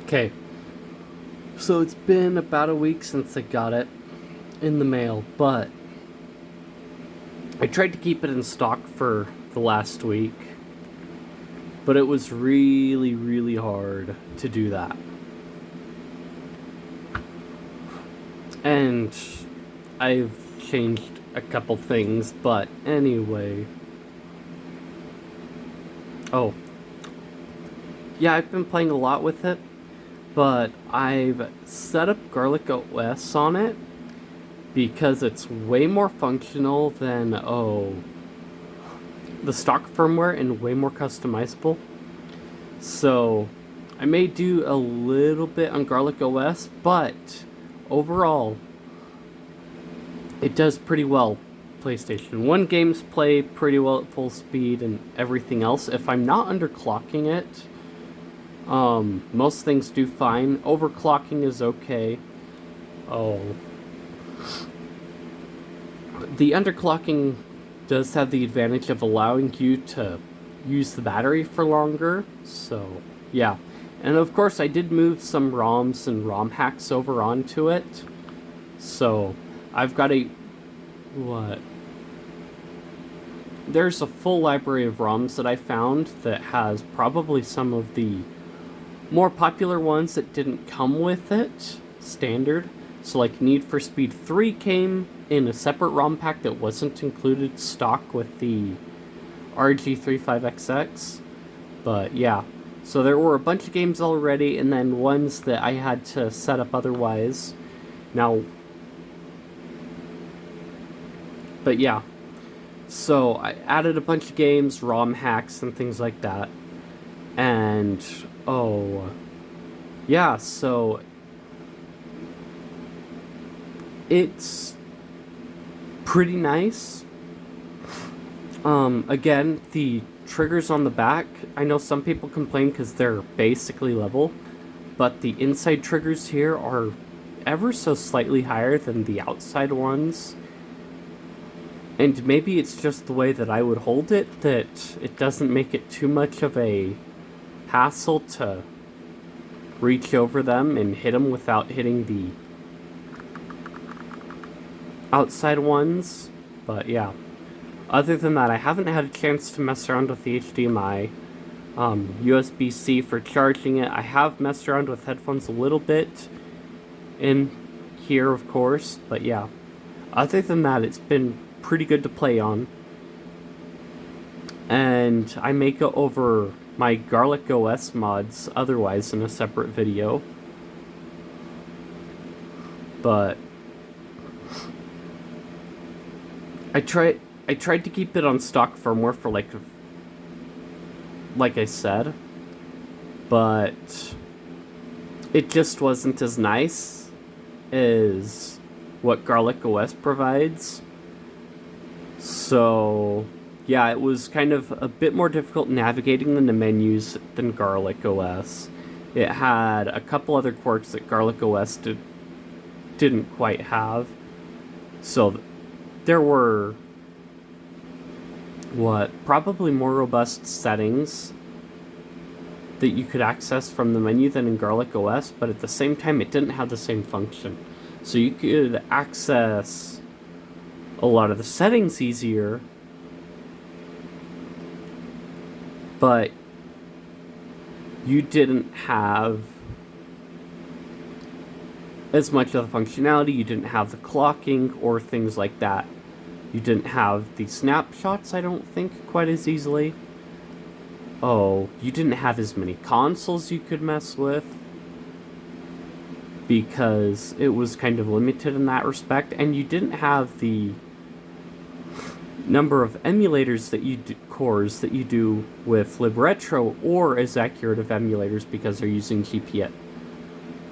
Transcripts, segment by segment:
Okay, so it's been about a week since I got it in the mail, but I tried to keep it in stock for the last week, but it was really, really hard to do that. And I've changed a couple things, but anyway. Oh. Yeah, I've been playing a lot with it, but I've set up GarlicOS on it because it's way more functional than, the stock firmware and way more customizable. So I may do a little bit on GarlicOS, but overall it does pretty well. PlayStation 1 games play pretty well at full speed, and everything else, if I'm not underclocking it, most things do fine. Overclocking is okay. The underclocking does have the advantage of allowing you to use the battery for longer, so yeah. And of course I did move some ROMs and ROM hacks over onto it, so I've got there's a full library of ROMs that I found that has probably some of the more popular ones that didn't come with it standard. So like Need for Speed 3 came in a separate ROM pack that wasn't included stock with the RG35XX. But yeah, so there were a bunch of games already, and then ones that I had to set up otherwise. But yeah, so I added a bunch of games, ROM hacks, and things like that. And, yeah, so it's pretty nice. Again, the triggers on the back, I know some people complain because they're basically level, but the inside triggers here are ever so slightly higher than the outside ones. And maybe it's just the way that I would hold it, that it doesn't make it too much of a hassle to reach over them and hit them without hitting the outside ones. But yeah, other than that, I haven't had a chance to mess around with the HDMI. USB-C for charging it. I have messed around with headphones a little bit in here, of course, but yeah. Other than that, it's been pretty good to play on. And I may go over my GarlicOS mods otherwise in a separate video. But I tried to keep it on stock firmware for like I said, but it just wasn't as nice as what GarlicOS provides. So yeah, it was kind of a bit more difficult navigating in the menus than GarlicOS. It had a couple other quirks that GarlicOS didn't quite have. So there were probably more robust settings that you could access from the menu than in GarlicOS, but at the same time it didn't have the same function. So you could access a lot of the settings easier, but you didn't have as much of the functionality. You didn't have the clocking or things like that. You didn't have the snapshots, I don't think, quite as easily. You didn't have as many consoles you could mess with, because it was kind of limited in that respect, and you didn't have the number of emulators that you cores that you do with LibRetro, or as accurate of emulators, because they're using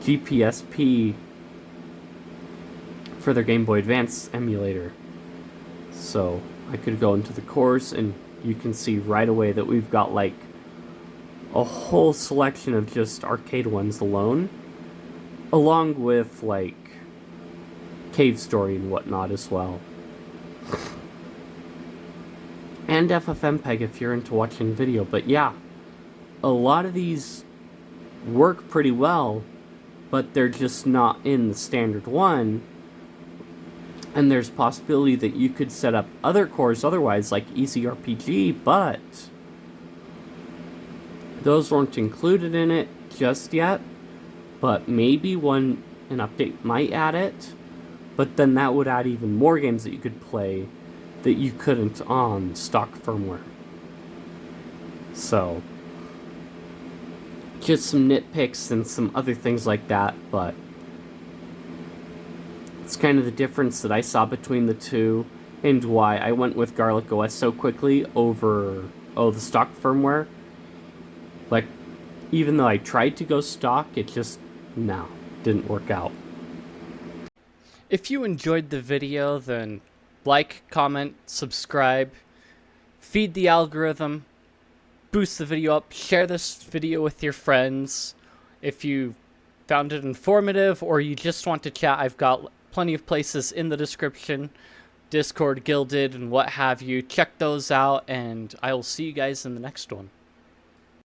GPSP for their Game Boy Advance emulator. So I could go into the cores, and you can see right away that we've got like a whole selection of just arcade ones alone, along with like Cave Story and whatnot as well. And FFmpeg if you're into watching video. But yeah, a lot of these work pretty well, but they're just not in the standard one. And there's possibility that you could set up other cores otherwise, like Easy RPG, but those weren't included in it just yet. But maybe an update might add it, but then that would add even more games that you could play that you couldn't on stock firmware. So, just some nitpicks and some other things like that, but it's kind of the difference that I saw between the two and why I went with GarlicOS so quickly over, the stock firmware. Like, even though I tried to go stock, it just, didn't work out. If you enjoyed the video, then like, comment, subscribe, feed the algorithm, boost the video up, share this video with your friends. If you found it informative or you just want to chat, I've got plenty of places in the description, Discord, Guilded, and what have you. Check those out, and I will see you guys in the next one.